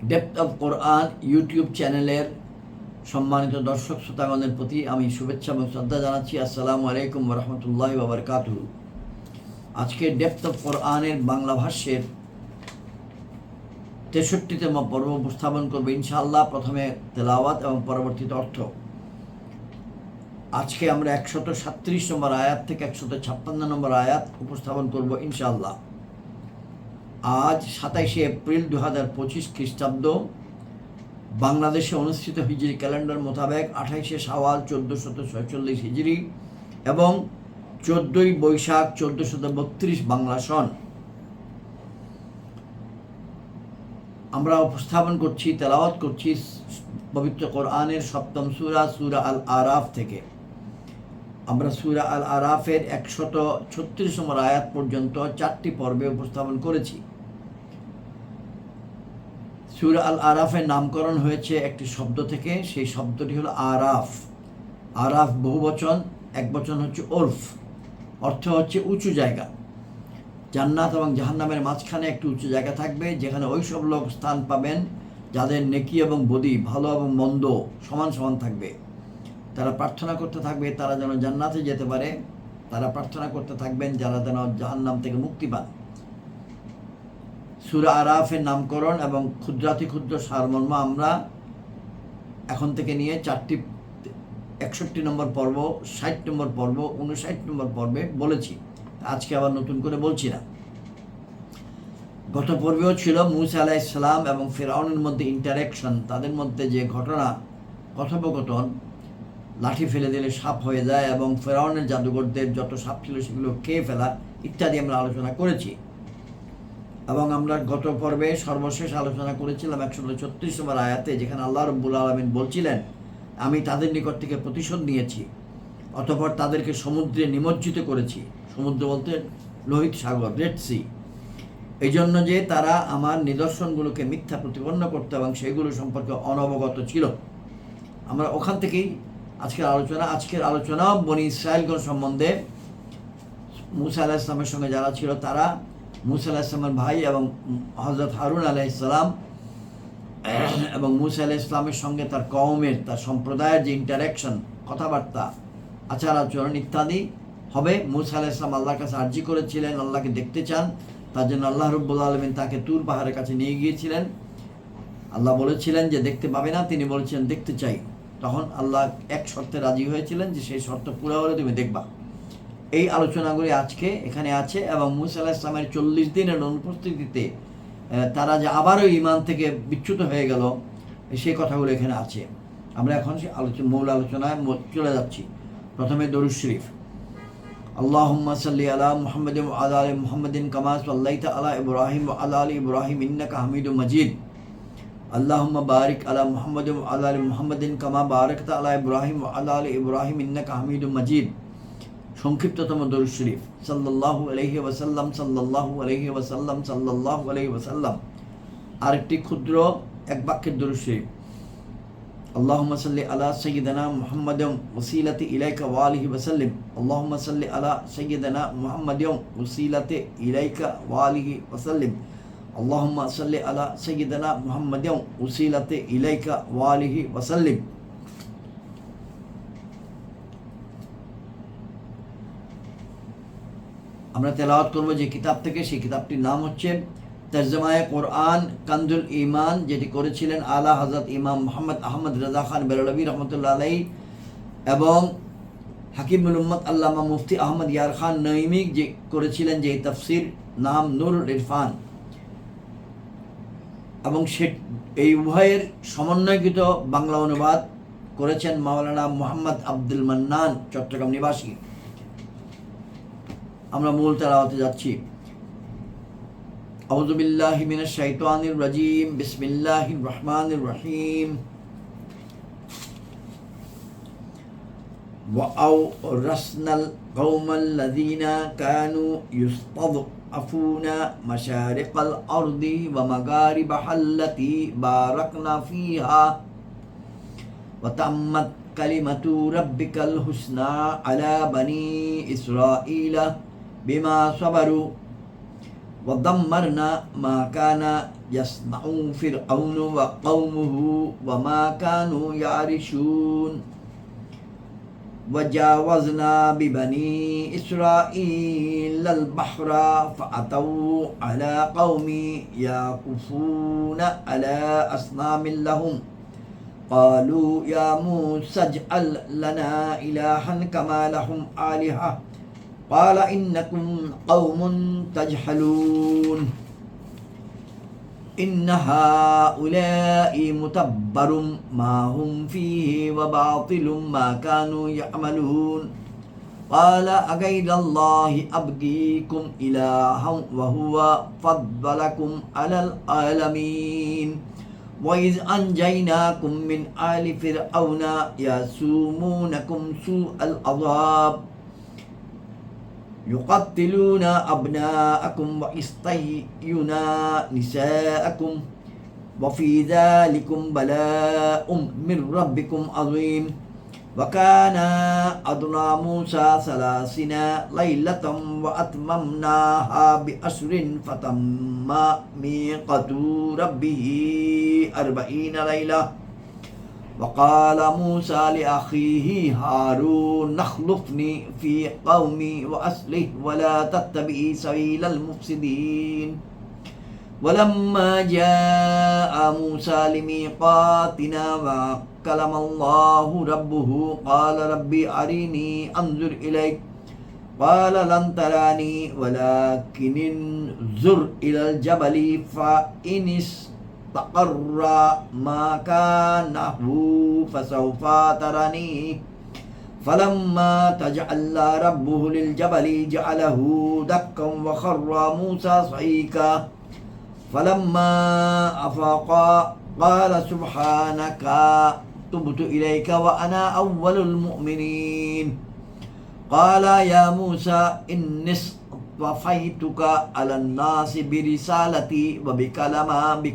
Depth of Quran YouTube চ্যানেলের সম্মানিত দর্শক শ্রোতাগণের প্রতি আমি শুভেচ্ছা এবং শ্রদ্ধা জানাচ্ছি। আসসালামু আলাইকুম রহমতুল্লাহি ওয়া বারাকাতুহু। আজকে ডেপথ অফ কোরআনের বাংলা ভাষ্যের 63তম পর্ব উপস্থাপন করব ইনশাআল্লাহ। প্রথমে তেলাওয়াত এবং পরবর্তীতে অর্থ। আজকে আমরা 137 নম্বর আয়াত থেকে 156 নম্বর আয়াত উপস্থাপন করব ইনশাআল্লাহ। আজ 27শে এপ্রিল 2025 খ্রিস্টাব্দ, বাংলাদেশে অনুষ্ঠিত হিজরি ক্যালেন্ডার মোতাবেক 28শে শাওয়াল 1446 হিজরি এবং 14ই বৈশাখ 1432 বাংলা সন। আমরা উপস্থাপন করছি, তেলাওয়াত করছি পবিত্র কোরআনের সপ্তম সূরা, সূরা আল আরাফ থেকে। আমরা সূরা আল আরাফের 136 নম্বর আয়াত পর্যন্ত 4টি পর্বে উপস্থাপন করেছি। সূরা আল আরাফের নামকরণ হয়েছে একটি শব্দ থেকে, সেই শব্দটি হলো আরাফ। আরাফ বহুবচন, একবচন হচ্ছে ওরফ, অর্থ হচ্ছে উঁচু জায়গা। জান্নাত এবং জাহান্নামের মাঝখানে একটি উঁচু জায়গা থাকবে, যেখানে ওই সব লোক স্থান পাবেন যাদের নেকি এবং বদি, ভালো এবং মন্দ সমান সমান থাকবে। তারা প্রার্থনা করতে থাকবে তারা যেন জান্নাতে যেতে পারে, তারা প্রার্থনা করতে থাকবেন যারা যেন জাহান্নাম থেকে মুক্তি পান। সূরা আরাফের নামকরণ এবং ক্ষুদ্রাতি ক্ষুদ্র সারমর্ম আমরা এখন থেকে নিয়ে 61 নম্বর পর্ব, 60 নম্বর পর্ব, 59 নম্বর পর্বে বলেছি। আজকে আবার নতুন করে বলছি না। গত পর্বেও ছিল মূসা আলাইহিস সালাম এবং ফিরআউনের মধ্যে ইন্টারেকশন, তাদের মধ্যে যে ঘটনা, কথোপকথন, লাঠি ফেলে দিলে সাপ হয়ে যায় এবং ফিরআউনের জাদুঘরদের যত সাপ ছিল সেগুলো খেয়ে ফেলা ইত্যাদি আমরা আলোচনা করেছি। এবং আমরা গত পর্বে সর্বশেষ আলোচনা করেছিলাম 136 নম্বর আয়াতে, যেখানে আল্লাহ রাব্বুল আলামিন বলছিলেন, আমি তাদের নিকট থেকে প্রতিশোধ নিয়েছি, অতঃপর তাদেরকে সমুদ্রে নিমজ্জিত করেছি। সমুদ্র বলতে লোহিত সাগর, রেড সি। এই জন্য যে তারা আমার নিদর্শনগুলোকে মিথ্যা প্রতিপন্ন করত এবং সেগুলো সম্পর্কে অনবগত ছিল। আমরা ওখান থেকেই আজকের আলোচনা বনি ইসরাইলগণ সম্বন্ধে। মূসা আলাইহিস সালামের সঙ্গে যারা ছিল তারা মূসা আলাইহিস সালামের ভাই এবং হযরত হারুন আলাইহিস সালাম এবং মূসা আলাইহিস সালামের সঙ্গে তার কওমের, তার সম্প্রদায়ের যে ইন্টারাকশন, কথাবার্তা, আচার আচরণ ইত্যাদি হবে। মূসা আলাইহিস সালাম আল্লাহর কাছে আরজি করেছিলেন, আল্লাহকে দেখতে চান। তার জন্য আল্লাহ রাব্বুল আলামিন তাকে তুর পাহাড়ের কাছে নিয়ে গিয়েছিলেন। আল্লাহ বলেছিলেন যে দেখতে পাবে না, তিনি বলেছিলেন দেখতে চাই। তখন আল্লাহ এক শর্তে রাজি হয়েছিলেন যে সেই শর্ত পুরো হলে তুমি দেখবা। এই আলোচনাগুলি আজকে এখানে আছে এবং মূসা আলাইহিস সালামের 40 দিনের অনুপস্থিতিতে তারা যে আবারও ঈমান থেকে বিচ্যুত হয়ে গেল, সেই কথাগুলো এখানে আছে। আমরা এখন মূল আলোচনায় চলে যাচ্ছি। প্রথমে দরুদ শরীফ। আল্লাহুম্মা সাল্লি আলা মুহাম্মাদিন ওয়া আলা আলি মুহাম্মাদিন কামা সাল্লাইতা আলা ইব্রাহিম ওয়া আলা আলি ইব্রাহিম ইন্নাকা হামিদুম মাজিদ। আল্লাহুম্মা বারিক আলা মুহাম্মাদিন ওয়া আলা আলি মুহাম্মাদিন কামা বারাকতা আলা ইব্রাহিম ওয়া আলা আলি ইব্রাহিম ইন্নাকা হামিদুম মাজিদ। সংক্ষিপ্ততম দরুদ শরীফ, সাল্লাল্লাহু আলাইহি ওয়াসাল্লাম, সাল্লাল্লাহু আলাইহি ওয়াসাল্লাম, সাল্লাল্লাহু আলাইহি ওয়াসাল্লাম। আরেকটি ক্ষুদ্র এক বাক্যের দরুদ শরীফ, আল্লাহুম্মা সাল্লি আলা সাইয়্যিদিনা মুহাম্মাদিন ওয়াসিলাতি ইলাইকা ওয়া আলিহি ওয়াসাল্লিম। আল্লাহুম্মা সাল্লি আলা সাইয়্যিদিনা মুহাম্মাদিন ওয়াসিলাতি ইলাইকা ওয়া আলিহি ওয়াসাল্লিম। আল্লাহুম্মা সাল্লি আলা সাইয়্যিদিনা মুহাম্মাদিন ওয়াসিলাতি ইলাইকা ওয়া আলিহি ওয়াসাল্লিম। আমরা তেলাওয়াত করব যে কিতাব থেকে, সেই কিতাবটির নাম হচ্ছে তরজমায়ে কোরআন কানজুল ঈমান, যেটি করেছিলেন আলা হযরত ইমাম মুহাম্মদ আহমদ রাজা খান বেরলভী রহমতুল্লাহ আলাইহি এবং হাকিমুল উম্মত আল্লামা মুফতি আহমদ ইয়ার খান নঈমি যে করেছিলেন, যে তাফসির নাম নূরুল ইরফান। এবং এই উভয়ের সমন্বয়কৃত বাংলা অনুবাদ করেছেন মাওলানা মুহাম্মদ আব্দুল মান্নান, চট্টগ্রাম নিবাসী। আমরা মূল তেলাওয়াতে যাচ্ছি। আউযু বিল্লাহি মিনাশ শাইতানির রাজীম, বিসমিল্লাহির রহমানির রহিম। ওয়া আওরাসনাল কওমাল্লাযীনা কানু ইউস্তাদআফুনা মাশারিকাল আরদি ওয়া মাগারিবাহাল্লাতী বারাকনা ফীহা ওয়া তাম্মাত কালিমাতু রাব্বিকাল হুসনা আলা বানি ইসরাঈলা বিমা সাবারু وَدَمَّرْنَا مَا كَانَ يَصْنَعُ فِرْعَوْنُ وَقَوْمُهُ وَمَا كَانُوا يَعْرِشُونَ وَجَاوَزْنَا بِبَنِي إِسْرَائِيلَ الْبَحْرَ فَأَتَوْا عَلَى قَوْمٍ يَعْكُفُونَ عَلَى أَصْنَامٍ لَهُمْ قَالُوا يَا مُوسَى اجْعَل لَّنَا إِلَٰهًا كَمَا لَهُمْ آلِهَةٌ قَالَ إِنَّكُمْ قَوْمٌ تَجْهَلُونَ إِنَّ هَٰؤُلَاءِ مُتَبَّرٌ مَا هُمْ فِيهِ وَبَاطِلٌ مَا كَانُوا يَعْمَلُونَ قَالَ أَغَيْرَ اللَّهِ أَبْغِيكُمْ إِلَٰهًا وَهُوَ فَضَّلَكُمْ عَلَى الْعَالَمِينَ وَإِذْ أَنْجَيْنَاكُمْ مِنْ آلِ فِرْعَوْنَ يَسُومُونَكُمْ سُوءَ الْعَذَابِ يُقَتِّلُونَ أَبْنَاءَكُمْ وَيَسْتَحْيُونَ نِسَاءَكُمْ وَفِي ذَلِكُمْ بَلَاءٌ مِّن رَّبِّكُمْ عَظِيمٌ وَكَانَ أَمْرُ مُوسَىٰ 30 لَيْلَةً وَأَتْمَمْنَاهَا بِعَشْرٍ فَتَمَّ مِيقَاتُ رَبِّهِ 40 ليلة وقال موسى لأخيه هارون اخلفني في قومي وأصلح ولا تتبع سبيل المفسدين ولما جاء موسى لميقاتنا وكلم الله ربه قال ربي أرني أنظر إليك قال لن تراني ولكن انظر إلى الجبل فإن استقر مكانه فسوف تراني فلما تجلى ربه للجبل جعله دكا وخر موسى صعيكا فلما أفاق قال سبحانك تبت إليك وأنا أول المؤمنين قال يا موسى إني اصطفيتك على الناس برسالتي وبكلامي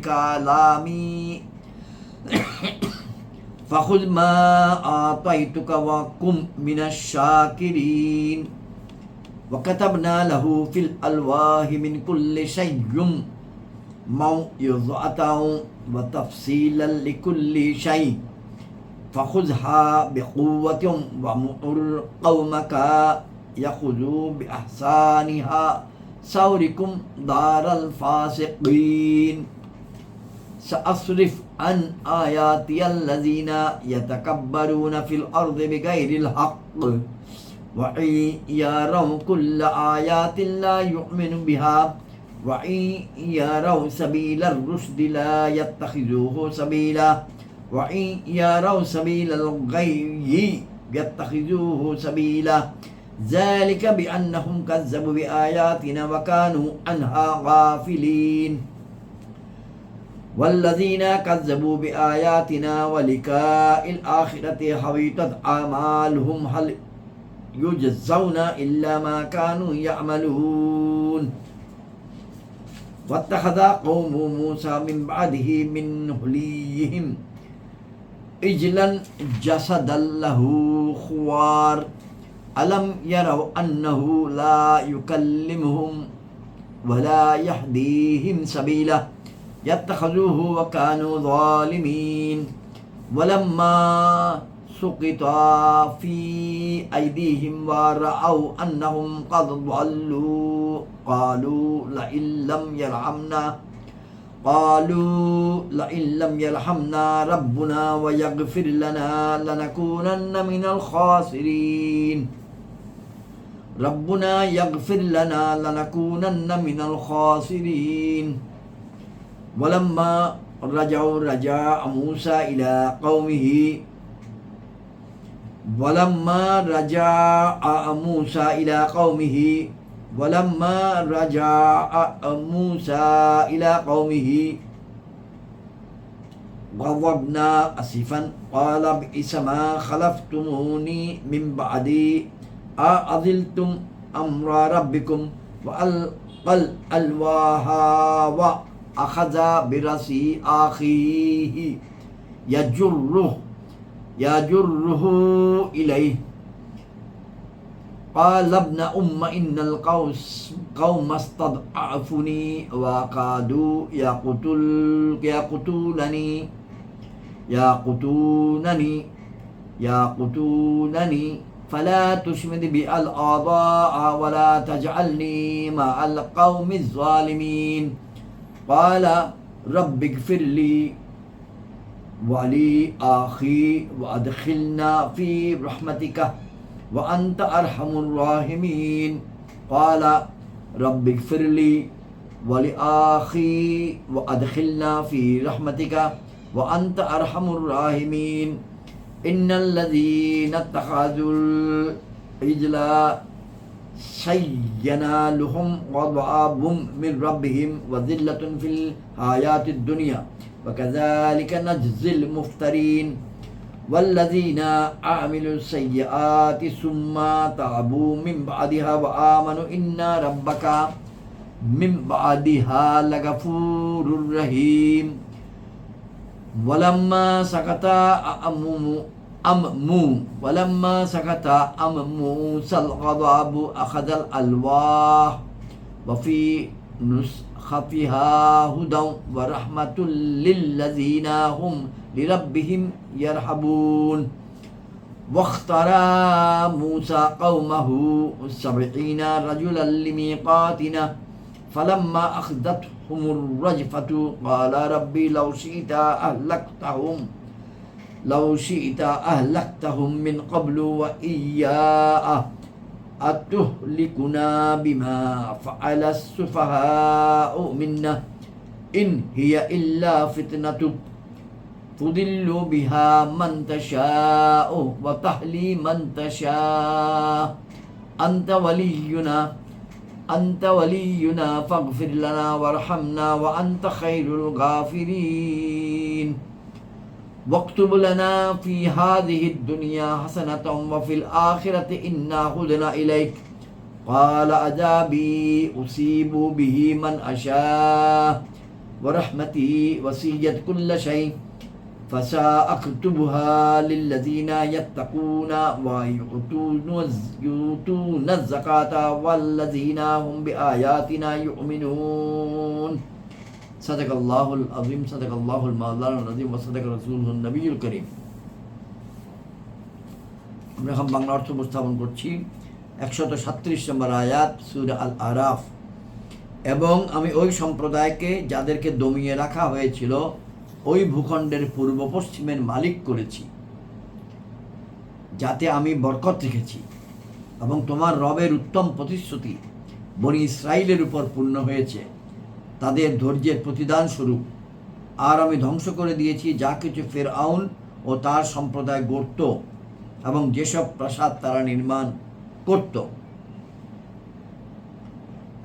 فخذ ما آتيتك وكن من الشاكرين وكتبنا له في الألواح من كل شيء موعظة وتفصيلا لكل شيء فخذها بقوة وأمر قومك يأخذوا بأحسنها سأريكم دار الفاسقين سأصرف عن آياتي الذين يتكبرون في الأرض بغير الحق وإن يروا كل آيات لا يؤمنوا بها وإن يروا سبيل الرشد لا يتخذوه سبيلا وإن يروا سبيل الغي يتخذوه سبيلا ذلك بأنهم كذبوا بآياتنا وكانوا عنها غافلين والذين كذبوا بآياتنا ولقاء الآخرة حبطت أعمالهم هل يجزون إلا ما كانوا يعملون واتخذ قوم موسى من بعده من حليهم عجلا جسدا له خوار ألم يروا أنه لا يكلمهم ولا يهديهم سبيلا يتخذوه وكانوا ظالمين ولما سقط في أيديهم ورأوا أنهم قد ضلوا قالوا لئن لم يرحمنا ربنا ويغفر لنا لنكونن من الخاسرين ربنا يغفر لنا لنكونن من الخاسرين ولما رجع موسى إلى قومه ولما رجع موسى إلى قومه غضبنا أسفا قال بئس ما خلفتموني من بعدي أعذلتم أمر ربكم وألقى الألواح وأخذ برأس أخيه يجره إليه قال ابن أم إن القوم استضعفوني وكادوا يقتلونني فلا تشمد بي الأعضاء ولا تجعلني مع القوم الظالمين قال رب اغفر لي ولأخي وأدخلنا في رحمتك وأنت أرحم الراحمين قال رب اغفر لي ولأخي وأدخلنا في رحمتك وأنت أرحم الراحمين إن الذين اتخذوا العجل سينالهم غضب من ربهم وذلة في الحياة الدنيا وكذلك نجزي المفترين والذين عملوا السيئات ثم تابوا من بعدها وآمنوا إن ربك من بعدها لغفور رحيم ولما سكت أم موسى الغضب أخذ الألواح وفي نسختها هدى ورحمة للذين هم لربهم يرهبون واختار موسى قومه 70 رجلا لميقاتنا فلما أخذتهم الرجفة قال ربي لو شئت أهلكتهم من قبل وإياه أتهلكنا بما فعل السفهاء منا إن هي إلا فتنتك تضل بها من تشاء وتهدي من تشاء أنت ولينا فاغفر لنا وارحمنا وأنت خير الغافرين واكتب لنا في هذه الدنيا حسنة وفي الآخرة إنا هدنا إليك قال عذابي أصيب به من أشاء ورحمتي وسعت كل شيء فسأكتبها للذين يتقون ويؤتون الزكاة والذين هم بآياتنا يؤمنون صدق الله العظيم صدق الله المولانا العظيم وصدق رسوله النبي الكريم আমরা এখন বাংলা অর্থ উপস্থাপন করছি 137 নম্বর আয়াত সূরা আল আরাফ এবং আমি ওই সম্প্রদায়কে যাদেরকে দমিয়ে রাখা হয়েছিল ওই ভূখণ্ডের পূর্ব পশ্চিমের মালিক করেছি যাতে আমি বরকত রেখেছি এবং তোমার রবের উত্তম প্রতিশ্রুতি বনি ইসরাইলের উপর পূর্ণ হয়েছে তাদের ধৈর্যের প্রতিদান স্বরূপ আর আমি ধ্বংস করে দিয়েছি যা কিছু ফেরআউন ও তার সম্প্রদায় গড়ত এবং যেসব প্রাসাদ তারা নির্মাণ করত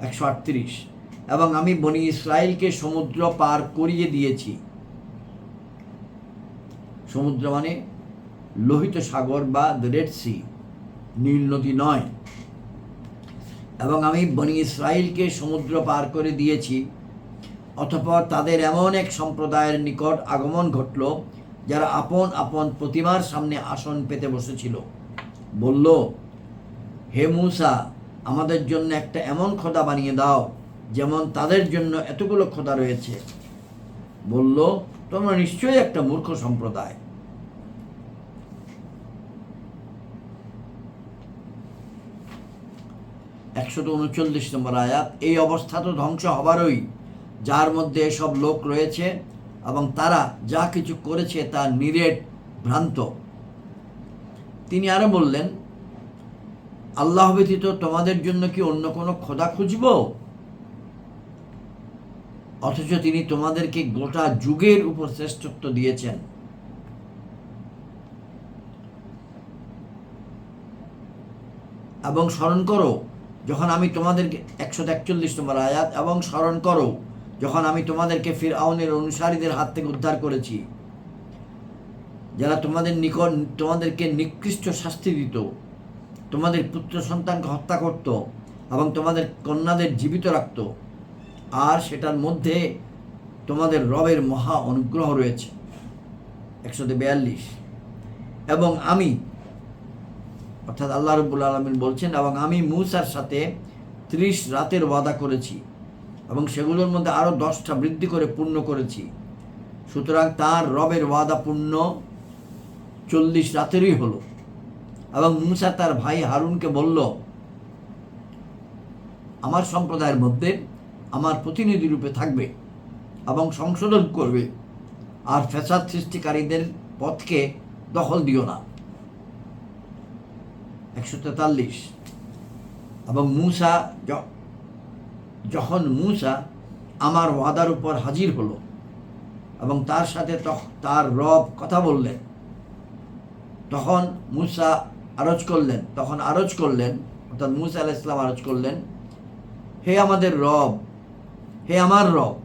138 এবং আমি বনি ইসরাইলকে সমুদ্র পার করিয়ে দিয়েছি সমুদ্র মানে লোহিত সাগর বা দ্য রেড সি নীল নদী নয় এবং আমি বনি ইসরাইলকে সমুদ্র পার করে দিয়েছি অতঃপর তাদের এমন এক সম্প্রদায়ের নিকট আগমন ঘটল যারা আপন আপন প্রতিমার সামনে আসন পেতে বসেছিল বলল হে মূসা আমাদের জন্য একটা এমন খোদা বানিয়ে দাও যেমন তাদের জন্য এতগুলো খোদা রয়েছে বলল তোমরা নিশ্চয়ই একটা মূর্খ সম্প্রদায় একশত 39 নম্বর আয়াত এই অবস্থা তো ধ্বংস হবারই যার মধ্যে এসব লোক রয়েছে এবং তারা যা কিছু করেছে তা নিরেট ভ্রান্ত তিনি আরো বললেন আল্লাহ ব্যতীত তোমাদের জন্য কি অন্য কোনো খোদা খুঁজব অথচ তিনি তোমাদেরকে গোটা যুগের উপর শ্রেষ্ঠত্ব দিয়েছেন এবং স্মরণ করো যখন আমি তোমাদেরকে 141 নম্বর আয়াত এবং স্মরণ করো যখন আমি তোমাদেরকে ফিরআউনের অনুসারীদের হাত থেকে উদ্ধার করেছি যারা তোমাদের নিকট তোমাদেরকে নিকৃষ্ট শাস্তি দিত তোমাদের পুত্র সন্তানকে হত্যা করত এবং তোমাদের কন্যাদের জীবিত রাখত আর সেটার মধ্যে তোমাদের রবের মহা অনুগ্রহ রয়েছে 142 এবং আমি অর্থাৎ আল্লাহ রাব্বুল আলামিন বলছেন, এবং আমি মূসার সাথে 30 রাতের ওয়াদা করেছি এবং সেগুলোর মধ্যে আরও 10টা বৃদ্ধি করে পূর্ণ করেছি। সুতরাং তার রবের ওয়াদা পূর্ণ 40 রাতেরই হলো। এবং মূসা তার ভাই হারুনকে বলল, আমার সম্প্রদায়ের মধ্যে আমার প্রতিনিধি রূপে থাকবে এবং সংশোধন করবে, আর ফ্যাসাদ সৃষ্টিকারীদের পথকে দখল দিও না। 143। এবং মূসা যখন মূসা আমার ওয়াদার উপর হাজির হলো এবং তার সাথে তার রব কথা বললেন, তখন আরজ করলেন, অর্থাৎ মূসা আলাইহিস সালাম আরজ করলেন, হে আমাদের রব, হে আমার রব,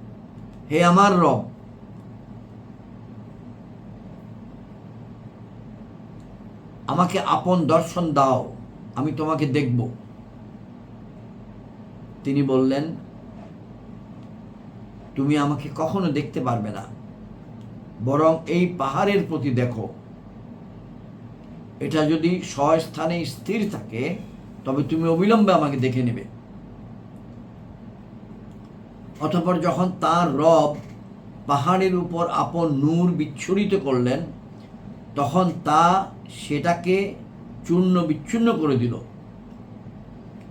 হে আমার রব, আমাকে আপন দর্শন দাও, আমি তোমাকে দেখব। তিনি বললেন, তুমি আমাকে কখনো দেখতে পারবে না, বরং এই পাহাড়ের প্রতি দেখো। এটা যদি স্বস্থানে স্থির থাকে তবে তুমি অবিলম্বে আমাকে দেখে নেবে। অতঃপর যখন তার রব পাহাড়ের উপর আপন নূর বিচ্ছুরিত করলেন, তখন তা সেটাকে চূর্ণ বিচ্ছিন্ন করে দিল,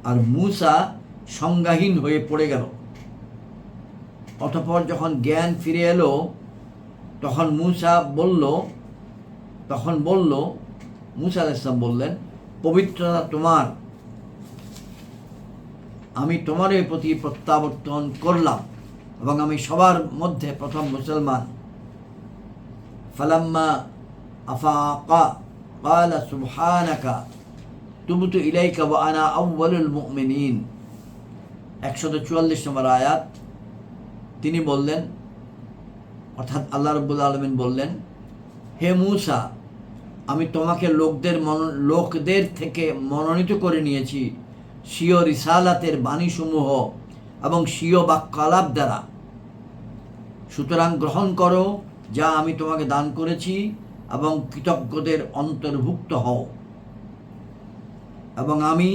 আর মূসা সংজ্ঞাহীন হয়ে পড়ে গেল। অতঃপর যখন জ্ঞান ফিরে এলো, তখন মূসা আলাইহিস সালাম বললেন, পবিত্রতা তোমার, আমি তোমার প্রতি প্রত্যাবর্তন করলাম এবং আমি সবার মধ্যে প্রথম মুসলমান। ফালাম্মা আফাকা ক্বালা সুবহানাকা তুবতু ইলাইকা ওয়া আনা আউয়ালুল মুমিনিন। 144 নম্বর আয়াত। তিনি বললেন, অর্থাৎ আল্লাহ রাব্বুল আলামিন বললেন, হে মূসা, আমি তোমাকে লোকদের থেকে মনোনীত করে নিয়েছি স্বীয় রিসালাতের বাণীসমূহ এবং স্বীয় বাক্যালাপ দ্বারা। সুতরাং গ্রহণ করো যা আমি তোমাকে দান করেছি এবং কৃতজ্ঞদের অন্তর্ভুক্ত হও। এবং আমি,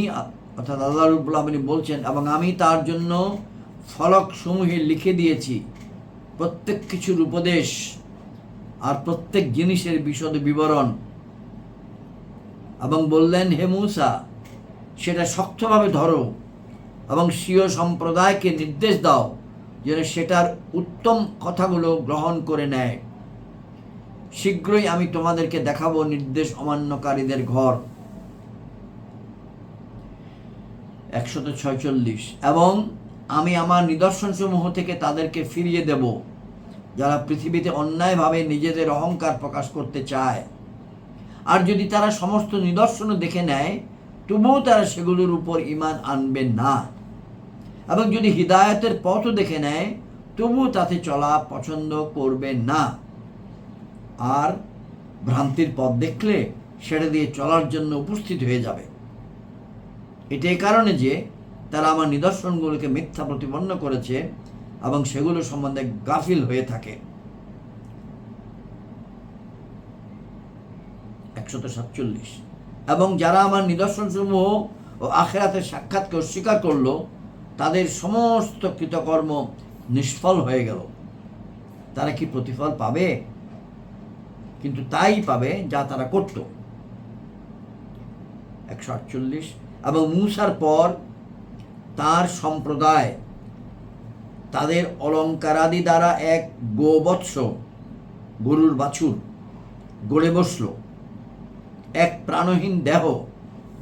অর্থাৎ আল্লাহ রাব্বুল আলামিন বলছেন, এবং আমি তার জন্য ফলক সমূহে লিখে দিয়েছি প্রত্যেক কিছুর উপদেশ আর প্রত্যেক জিনিসের বিশদ বিবরণ। এবং বললেন, হে মূসা, সেটা শক্তভাবে ধরো এবং স্বীয় সম্প্রদায়কে নির্দেশ দাও যেন সেটার উত্তম কথাগুলো গ্রহণ করে নেয়। শীঘ্রই আমি তোমাদেরকে দেখাবো নির্দেশ অমান্যকারীদের ঘর। 146। এবং আমি আমার নিদর্শনসমূহ থেকে তাদেরকে ফিরিয়ে দেব যারা পৃথিবীতে অন্যায়ভাবে নিজেদের অহংকার প্রকাশ করতে চায়। আর যদি তারা সমস্ত নিদর্শনও দেখে নেয়, তবুও তারা সেগুলোর উপর ঈমান আনবে না। এবং যদি হিদায়াতের পথও দেখে নেয়, তবুও তাতে চলা পছন্দ করবে না। আর ভ্রান্তির পথ দেখলে সেটা দিয়ে চলার জন্য উপস্থিত হয়ে যাবে। এটা এই কারণে যে তারা আমার নিদর্শনগুলোকে মিথ্যা প্রতিপন্ন করেছে এবং সেগুলো সম্বন্ধে গাফিল হয়ে থাকে। 147। এবং যারা আমার নিদর্শনসমূহ ও আখিরাতের সাক্ষাৎকে অস্বীকার করলো, তাদের সমস্ত কৃতকর্ম নিষ্ফল হয়ে গেল। তারা কি প্রতিফল পাবে? কিন্তু তাই পাবে যা তারা করত। 148। এবং মূসার পর তার সম্প্রদায় তাদের অলঙ্কারাদি দ্বারা এক গোবৎস, গরুর বাছুর গড়ে বসল। এক প্রাণহীন দেহ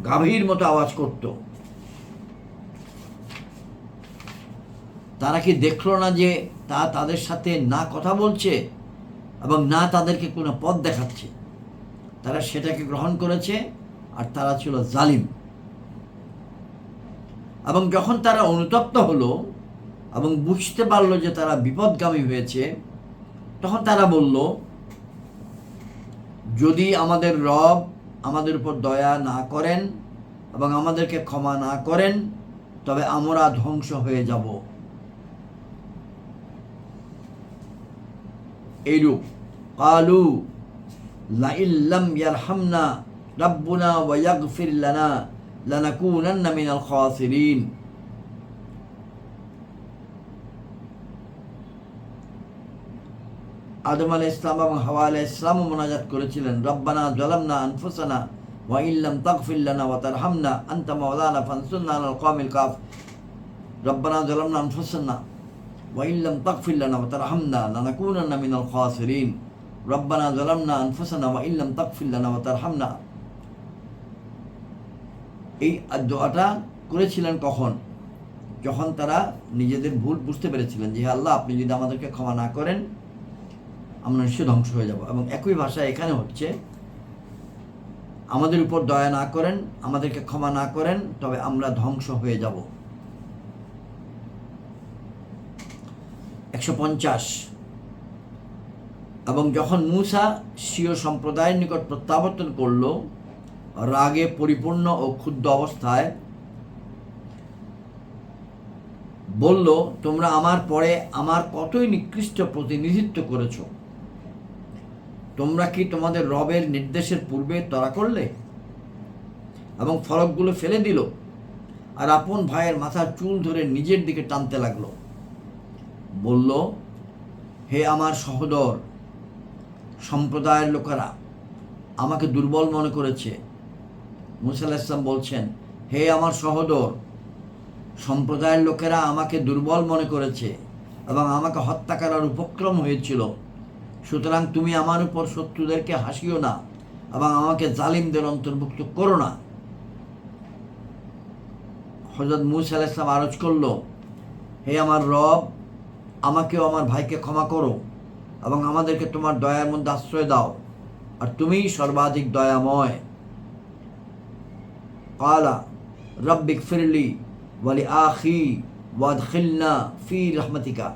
গাভীর মতো আওয়াজ করত। তারা কি দেখলো না যে তা তাদের সাথে না কথা বলছে এবং না তাদেরকে কোনো পথ দেখাচ্ছে? তারা সেটাকে গ্রহণ করেছে আর তারা ছিল জালিম। এবং যখন তারা অনুতপ্ত হলো এবং বুঝতে পারলো যে তারা বিপদগামী হয়েছে, তখন তারা বলল, যদি আমাদের রব আমাদের উপর দয়া না করেন এবং আমাদেরকে ক্ষমা না করেন, তবে আমরা ধ্বংস হয়ে যাব। এইরূপ কালু লাইল্লাম ইয়ারহামনা রাব্বুনা ওয়া ইয়াগফির লানা লানাকুনান্না মিনাল খাসিরিন। আদম আলাইহিস সালাম এবং হাওয়া আলাইহিস সালামও মুনাজাত করেছিলেন, রব্বানা যালামনা আনফুসানা ওয়া ইল্লাম তাগফির লানা ওয়া তারহামনা আনতা মাওলানা ফানসুরনা আলাল কওমিল কাফিরিন। রব্বানা যালামনা আনফুসানা ওয়া ইল্লাম তাগফির লানা ওয়া তারহামনা লানাকুনান্না মিনাল খাসিরিন। রব্বানা যালামনা আনফুসানা ওয়া ইল্লাম তাগফির লানা ওয়া তারহামনা। এই দোয়াটা করেছিলেন কখন? যখন তারা নিজেদের ভুল বুঝতে পেরেছিলেন যে আল্লাহ, আপনি যদি আমাদেরকে ক্ষমা না করেন আমরা নিশ্চয়ই ধ্বংস হয়ে যাব। এবং একই ভাষা এখানে হচ্ছে, আমাদের উপর দয়া না করেন, আমাদেরকে ক্ষমা না করেন, তবে আমরা ধ্বংস হয়ে যাব। 150। এবং যখন মূসা স্বীয় সম্প্রদায়ের নিকট প্রত্যাবর্তন করল রাগে পরিপূর্ণ ও ক্ষুব্ধ অবস্থায়, বলল, তোমরা আমার পরে আমার কতই নিকৃষ্ট প্রতিনিধিত্ব করেছ। তোমরা কি তোমাদের রবের নির্দেশের পূর্বে তরা করলে? এবং ফলকগুলো ফেলে দিল আর আপন ভাইয়ের মাথার চুল ধরে নিজের দিকে টানতে লাগলো। বলল, হে আমার সহোদর, সম্প্রদায়ের লোকেরা আমাকে দুর্বল মনে করেছে। মূসা আলাইহিস সালাম বলছেন, হে আমার সহোদর, সম্প্রদায়ের লোকেরা আমাকে দুর্বল মনে করেছে এবং আমাকে হত্যা করার উপক্রম হয়েছিল। সুতরাং তুমি আমার উপর শত্রুদেরকে হাসিও না এবং আমাকে জালিমদের অন্তর্ভুক্ত করো না। হযরত মূসা আলাইহিস সালাম আরজ করল, হে আমার রব, আমাকেও আমার ভাইকে ক্ষমা করো এবং আমাদেরকে তোমার দয়ার মধ্যে আশ্রয় দাও, আর তুমিই সর্বাধিক দয়াময়। ক্বালা রব্বিগফিরলি ওয়া লিআখি ওয়াদখিলনা ফি রাহমাতিকা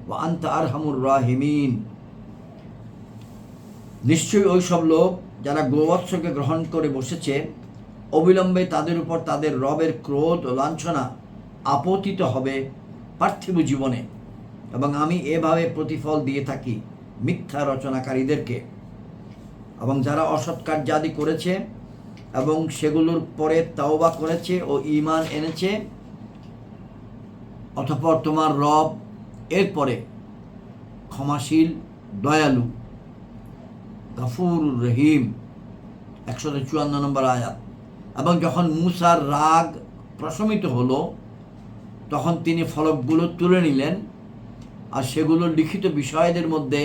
ওয়া আনতা আরহামুর রাহিমিন। নিশ্চয়ই ওই সব লোক যারা গোবৎসকে গ্রহণ করে বসেছে, অবিলম্বে তাদের উপর তাদের রবের ক্রোধ ও লাঞ্ছনা আপতিত হবে পার্থিব জীবনে, এবং আমি এভাবে প্রতিফল দিয়ে থাকি মিথ্যা রচনাকারীদেরকে। এবং যারা অসৎ কার্যাদি করেছে এবং সেগুলোর পরে তাওবা করেছে ও ঈমান এনেছে, অতঃপর তোমার রব এরপরে ক্ষমাশীল, দয়ালু, গফুরুর রহিম। 154 নম্বর আয়াত। এবং যখন মূসার রাগ প্রশমিত হলো, তখন তিনি ফলকগুলো তুলে নিলেন, আর সেগুলো লিখিত বিষয়দের মধ্যে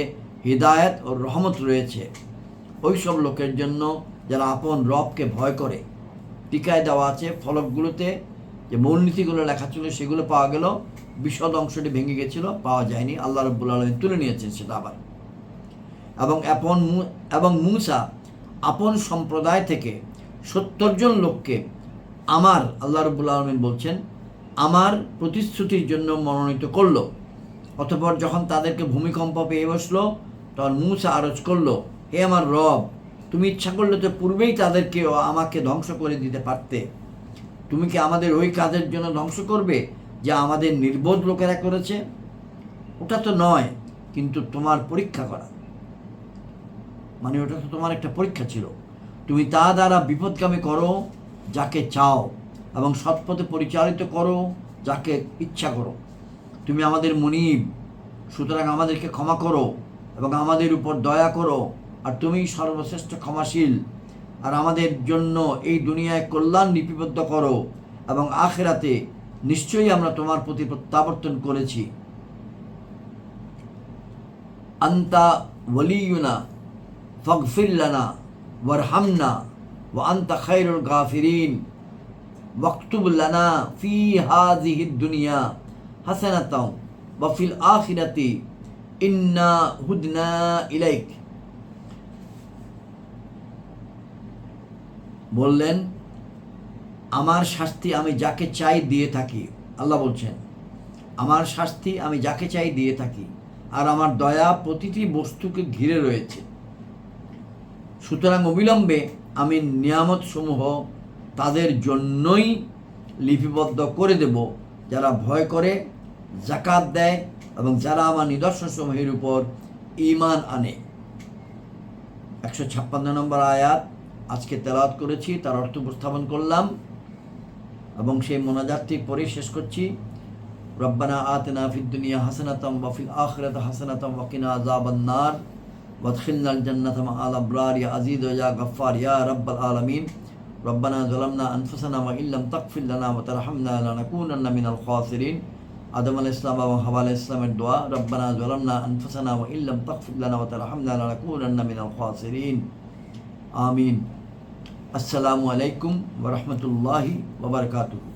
হিদায়াত ও রহমত রয়েছে ওই সব লোকের জন্য যারা আপন রবকে ভয় করে। টিকায় দেওয়া আছে ফলকগুলোতে যে মূলনীতিগুলো লেখা ছিল সেগুলো পাওয়া গেল, বিশদ অংশটি ভেঙে গেছিল, পাওয়া যায়নি। আল্লাহ রাব্বুল আলামিন তুলে নিয়েছেন সেটা আবার। এবং মূসা আপন সম্প্রদায় থেকে 70 জন লোককে আমার, আল্লাহ রাব্বুল আলামিন বলছেন, আমার প্রতিশ্রুতির জন্য মনোনীত করল। অতঃপর যখন তাদেরকে ভূমিকম্প পেয়ে বসলো, তখন মূসা আরজ করল, হে আমার রব, তুমি ইচ্ছা করলে তো পূর্বেই তাদেরকে আমাকে ধ্বংস করে দিতে পারতে। তুমি কি আমাদের ওই কাজের জন্য ধ্বংস করবে যা আমাদের নির্বোধ লোকেরা করেছে? ওটা তো নয়, কিন্তু তোমার পরীক্ষা করা, মানে ওটা তো তোমার একটা পরীক্ষা ছিল। তুমি তা দ্বারা বিপদগামী করো যাকে চাও এবং সৎপথে পরিচালিত করো যাকে ইচ্ছা করো। তুমি আমাদের মুনিব, সুতরাং আমাদেরকে ক্ষমা করো এবং আমাদের উপর দয়া করো, আর তুমি সর্বশ্রেষ্ঠ ক্ষমাশীল। আর আমাদের জন্য এই দুনিয়ায় কল্যাণ লিপিবদ্ধ করো এবং আখিরাতে নিশ্চয়ই আমরা তোমার প্রতি প্রত্যাবর্তন করেছি। আনতা ওয়ালিয়ুনা ফাগফির লানা ওয়ারহামনা ওয়া আনতা খায়রুল গাফিরিন ওয়াকতুব লানা ফি হাযিহিদ দুনিয়া হাসানাতাও ওয়া ফিল আখিরাতি ইন্না হুদনা ইলাইক। বললেন, আমার শাস্তি আমি যাকে চাই দিয়ে থাকি। আল্লাহ বলছেন, আমার শাস্তি আমি যাকে চাই দিয়ে থাকি, আর আমার দয়া প্রতিটি বস্তুকে ঘিরে রয়েছে। সুতরাং অবিলম্বে আমি নিয়ামত সমূহ তাদের জন্যই লিপিবদ্ধ করে দেব যারা ভয় করে, যাকাত দেয় এবং যারা আমার নিদর্শন সমূহের উপর ঈমান আনে। 156 নম্বর আয়াত, আজকে তেলাওয়াত করেছি তার অর্থ উপস্থাপন করলাম এবং সেই মোনাজাতটি পরে শেষ করছি। রব্বানা আতিনা ফিদ দুনিয়া হাসানাতাম ওয়া ফিল আখিরাতি হাসানাতাম ওয়া কিনা আযাবান নার ওয়াদখিলনাল জান্নাতা মা'আল আবরার ইয়া আজিজ ইয়া গফফার ইয়া রাব্বাল আলামিন। রব্বানা যালামনা আনফুসানা ওয়া ইল্লাম তাগফির লানা ওয়া তারহামনা লানাকুনান্না মিনাল খাসিরিন। আদম আলাইহিস সালাম এবং হাওয়া আলাইহিস সালামের দোয়া, রব্বানা যালামনা আনফুসানা ওয়া ইল্লাম তাগফির লানা ওয়া তারহামনা লানাকুনান্না মিনাল খাসিরিন। আমিন। আসসালামু আলাইকুম ওয়া রাহমাতুল্লাহি ওয়া বারাকাতুহু।